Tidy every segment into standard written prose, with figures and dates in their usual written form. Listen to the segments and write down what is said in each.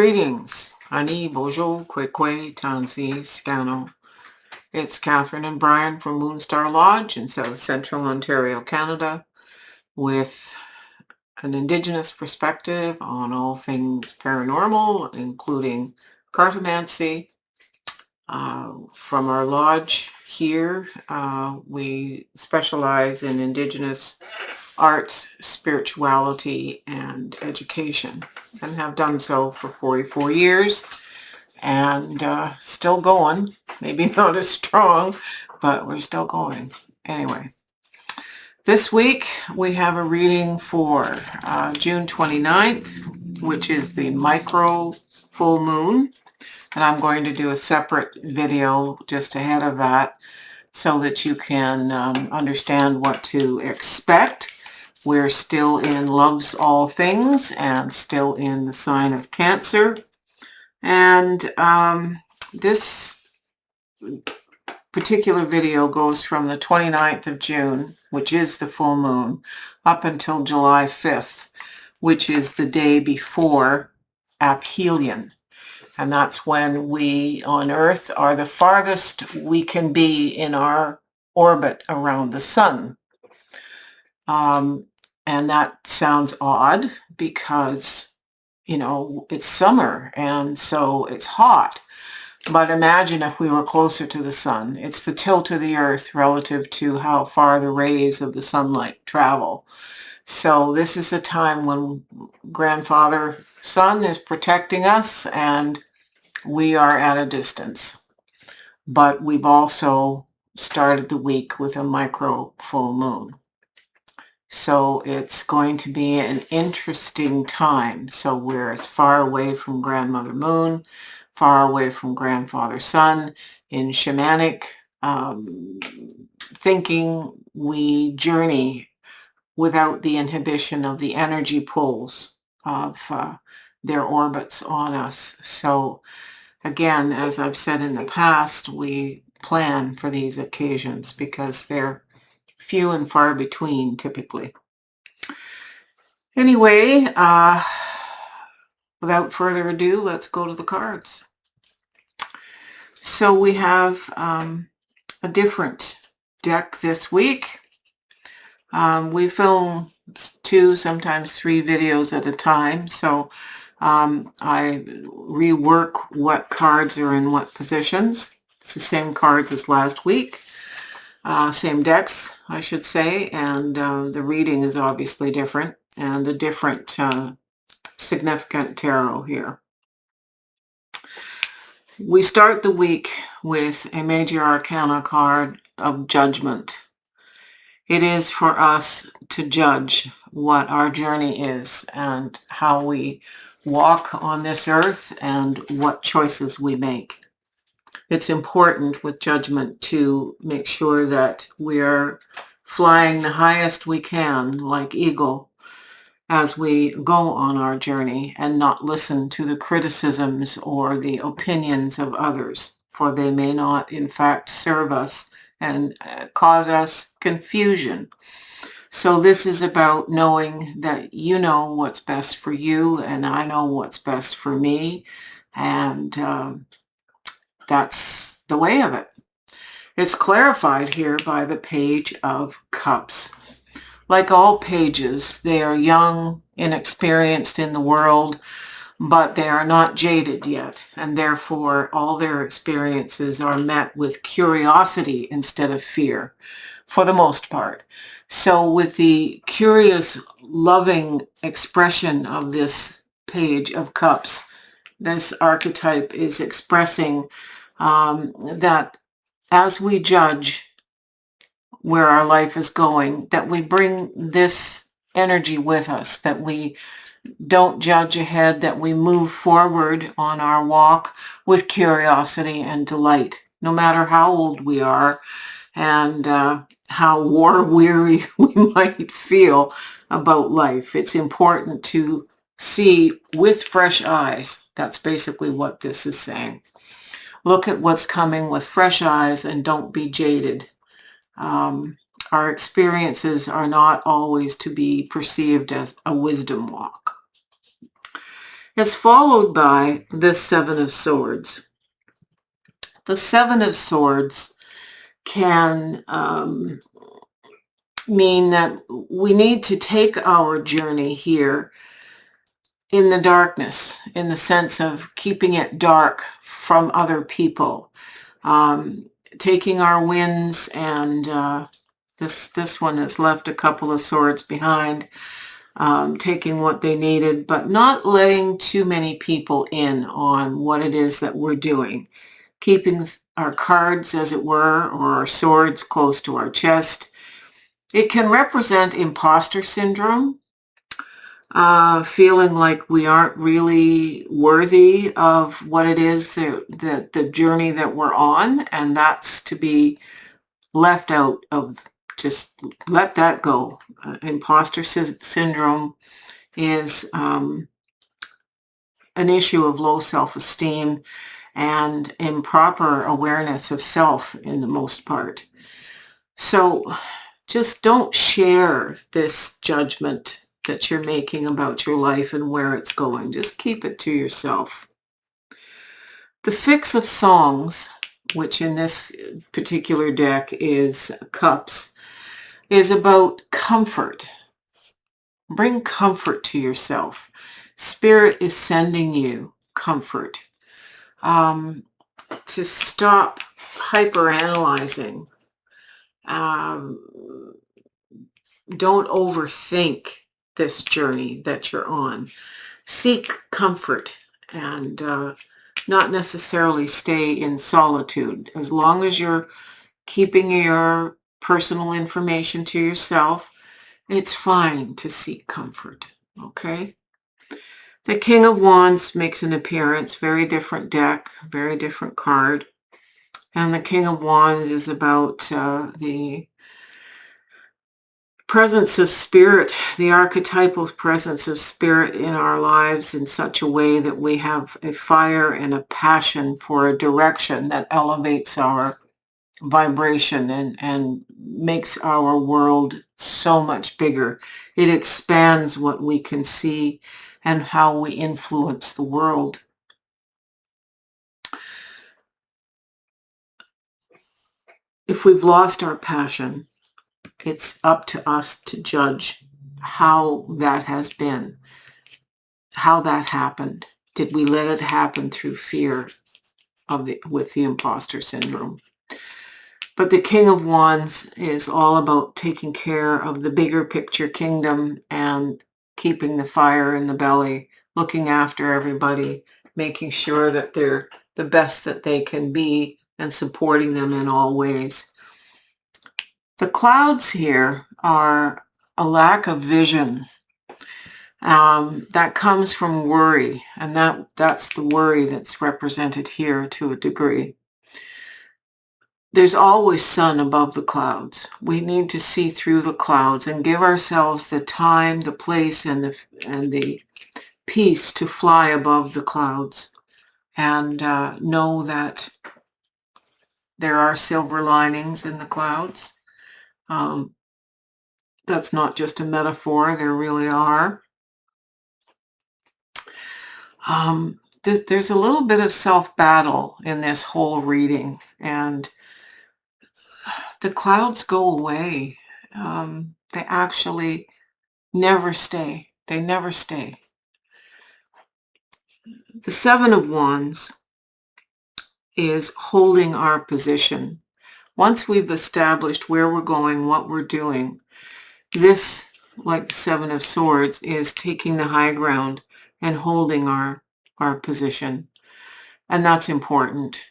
Greetings, Ani, Bojo, Kwekwe, Tansi, Scano. It's Catherine and Brian from Moonstarlodge in South Central Ontario, Canada, with an Indigenous perspective on all things paranormal, including cartomancy. From our lodge here, we specialize in Indigenous arts, spirituality, and education, and have done so for 44 years, and still going. Maybe not as strong, but we're still going. Anyway, this week we have a reading for June 29th, which is the micro full moon, and I'm going to do a separate video just ahead of that so that you can understand what to expect. We're still in Loves All Things and still in the sign of Cancer. And this particular video goes from the 29th of June, which is the full moon, up until July 5th, which is the day before aphelion. And that's when we on Earth are the farthest we can be in our orbit around the sun. And that sounds odd because, it's summer and so it's hot. But imagine if we were closer to the sun. It's the tilt of the Earth relative to how far the rays of the sunlight travel. So this is a time when Grandfather Sun is protecting us and we are at a distance. But we've also started the week with a micro full moon. So it's going to be an interesting time. So we're as far away from Grandmother Moon, far away from Grandfather Sun. In shamanic thinking, we journey without the inhibition of the energy pulls of their orbits on us. So again, as I've said in the past, we plan for these occasions because they're few and far between typically. Anyway, without further ado, let's go to the cards. So we have a different deck this week. We film 2, sometimes 3 videos at a time, so I rework what cards are in what positions. It's the same cards as last week. Same decks, I should say, and the reading is obviously different and a different significant tarot here. We start the week with a major arcana card of judgment. It is for us to judge what our journey is and how we walk on this earth and what choices we make. It's important with judgment to make sure that we're flying the highest we can, like eagle, as we go on our journey and not listen to the criticisms or the opinions of others, for they may not, in fact, serve us and cause us confusion. So this is about knowing that you know what's best for you and I know what's best for me, and that's the way of it. It's clarified here by the Page of Cups. Like all pages, they are young, inexperienced in the world, but they are not jaded yet, and therefore all their experiences are met with curiosity instead of fear, for the most part. So with the curious, loving expression of this Page of Cups, this archetype is expressing that as we judge where our life is going, that we bring this energy with us, that we don't judge ahead, that we move forward on our walk with curiosity and delight, no matter how old we are and how war-weary we might feel about life. It's important to see with fresh eyes. That's basically what this is saying. Look at what's coming with fresh eyes and don't be jaded. Our experiences are not always to be perceived as a wisdom walk. It's followed by the Seven of Swords. The Seven of Swords can mean that we need to take our journey here in the darkness, in the sense of keeping it dark from other people, taking our wins, and this one has left a couple of swords behind, taking what they needed, but not letting too many people in on what it is that we're doing, keeping our cards, as it were, or our swords close to our chest. It can represent imposter syndrome, feeling like we aren't really worthy of what it is that the journey that we're on, and that's to be left out of. Just let that go. Imposter syndrome is an issue of low self-esteem and improper awareness of self in the most part. So just don't share this judgment that you're making about your life and where it's going. Just keep it to yourself. The Six of Songs, which in this particular deck is Cups, is about comfort. Bring comfort to yourself. Spirit is sending you comfort. To stop hyperanalyzing. Don't overthink this journey that you're on. Seek comfort and not necessarily stay in solitude. As long as you're keeping your personal information to yourself, it's fine to seek comfort, okay? The King of Wands makes an appearance, very different deck, very different card. And the King of Wands is about the presence of spirit, the archetypal presence of spirit in our lives in such a way that we have a fire and a passion for a direction that elevates our vibration and makes our world so much bigger. It expands what we can see and how we influence the world. If we've lost our passion, it's up to us to judge how that has been, how that happened. Did we let it happen through fear with the imposter syndrome? But the King of Wands is all about taking care of the bigger picture kingdom and keeping the fire in the belly, looking after everybody, making sure that they're the best that they can be and supporting them in all ways. The clouds here are a lack of vision. That comes from worry, and that's the worry that's represented here to a degree. There's always sun above the clouds. We need to see through the clouds and give ourselves the time, the place, and the peace to fly above the clouds, and know that there are silver linings in the clouds. That's not just a metaphor. There really are. There's a little bit of self-battle in this whole reading, and the clouds go away. They actually never stay. They never stay. The Seven of Wands is holding our position. Once we've established where we're going, what we're doing, this, like the Seven of Swords, is taking the high ground and holding our position. And that's important.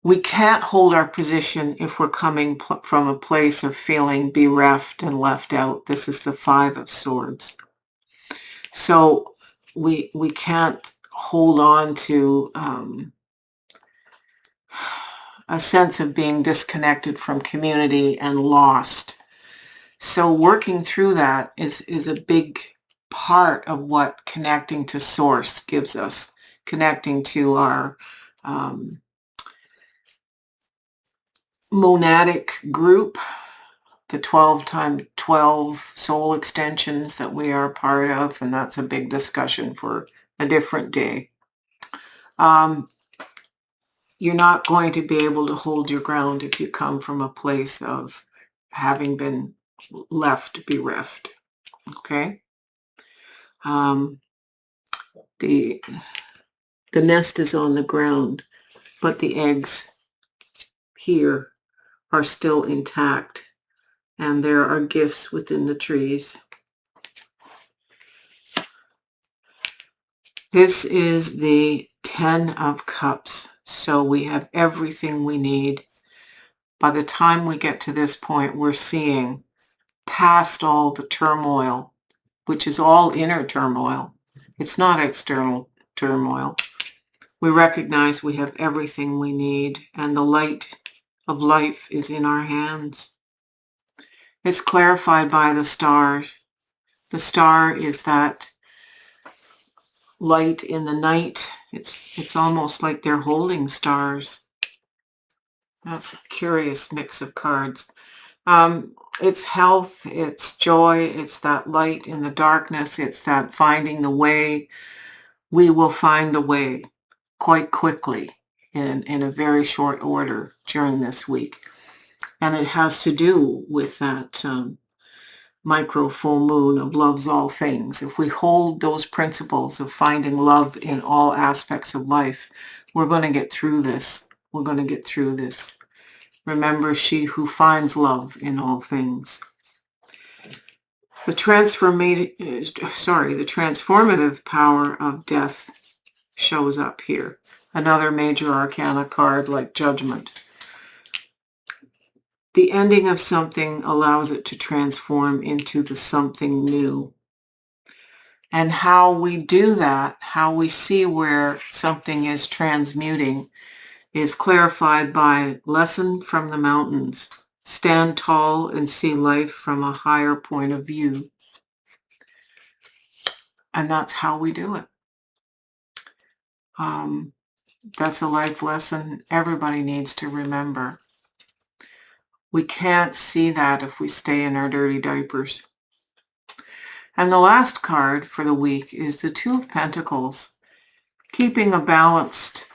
We can't hold our position if we're coming from a place of feeling bereft and left out. This is the Five of Swords. So we can't hold on to a sense of being disconnected from community and lost. So working through that is a big part of what connecting to Source gives us, connecting to our monadic group, the 12 times 12 soul extensions that we are part of, and that's a big discussion for a different day. Um, you're not going to be able to hold your ground if you come from a place of having been left bereft. Okay? Um, the the nest is on the ground, but the eggs here are still intact, and there are gifts within the trees. This is the 10 of Cups, so we have everything we need. By the time we get to this point, we're seeing past all the turmoil, which is all inner turmoil. It's not external turmoil. We recognize we have everything we need, and the light of life is in our hands. It's clarified by the stars. The star is that light in the night. It's almost like they're holding stars. That's a curious mix of cards. It's health, it's joy, it's that light in the darkness, it's that finding the way. We will find the way quite quickly in a very short order during this week. And it has to do with that micro full moon of love's all things. If we hold those principles of finding love in all aspects of life, we're going to get through this. We're going to get through this. Remember, she who finds love in all things. The transformative power of death shows up here. Another major arcana card like Judgment. The ending of something allows it to transform into the something new. And how we do that, how we see where something is transmuting, is clarified by Lesson from the Mountains. Stand tall and see life from a higher point of view. And that's how we do it. That's a life lesson everybody needs to remember. We can't see that if we stay in our dirty diapers. And the last card for the week is the Two of Pentacles, keeping a balanced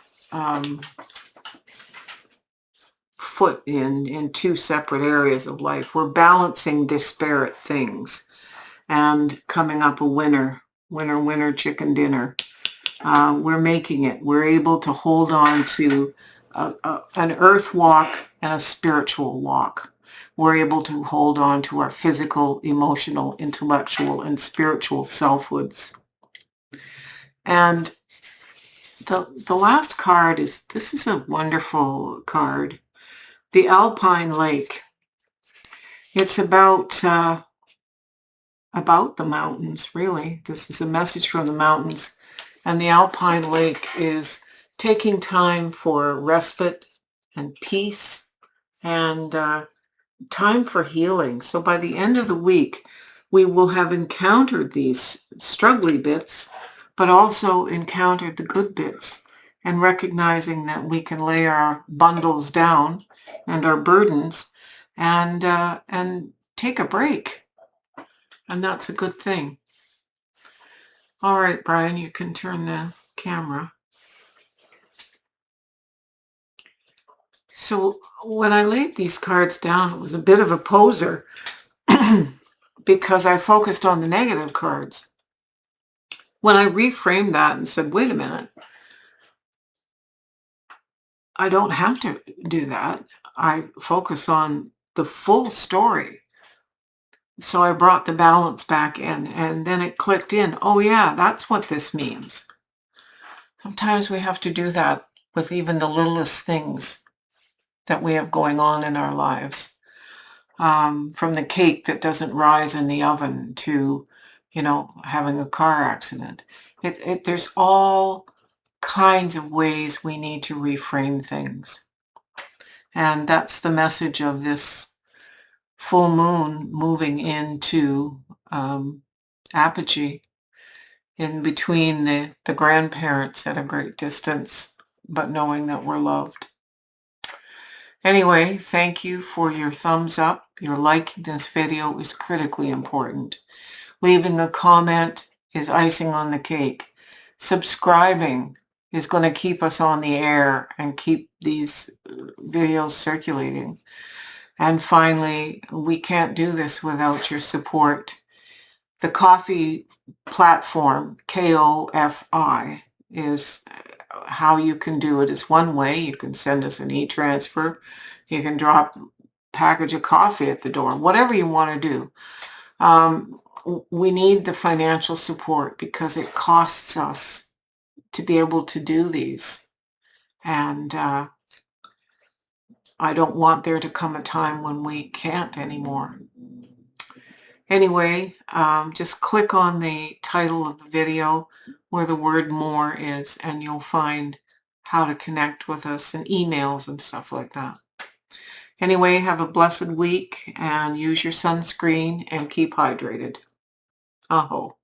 foot in two separate areas of life. We're balancing disparate things and coming up a winner, chicken dinner. We're making it. We're able to hold on to an earth walk and a spiritual walk. We're able to hold on to our physical, emotional, intellectual, and spiritual selfhoods. And the last card is, this is a wonderful card, the Alpine Lake. It's about the mountains, really. This is a message from the mountains. And the Alpine Lake is taking time for respite and peace and time for healing. So by the end of the week, we will have encountered these struggly bits, but also encountered the good bits, and recognizing that we can lay our bundles down and our burdens and take a break. And that's a good thing. All right, Brian, you can turn the camera. So when I laid these cards down, it was a bit of a poser because I focused on the negative cards. When I reframed that and said, wait a minute, I don't have to do that. I focus on the full story. So I brought the balance back in, and then it clicked in. Oh yeah, that's what this means. Sometimes we have to do that with even the littlest things that we have going on in our lives. From the cake that doesn't rise in the oven to, having a car accident. There's all kinds of ways we need to reframe things. And that's the message of this full moon moving into apogee, in between the grandparents at a great distance, but knowing that we're loved. Anyway, thank you for your thumbs up. Your liking this video is critically important. Leaving a comment is icing on the cake. Subscribing is going to keep us on the air and keep these videos circulating. And finally, we can't do this without your support. The Ko-fi platform, Ko-fi, is how you can do it. It's one way. You can send us an e-transfer. You can drop a package of coffee at the door, whatever you want to do. We need the financial support because it costs us to be able to do these. And I don't want there to come a time when we can't anymore. Anyway, just click on the title of the video where the word more is, and you'll find how to connect with us and emails and stuff like that. Anyway, have a blessed week and use your sunscreen and keep hydrated. Aho.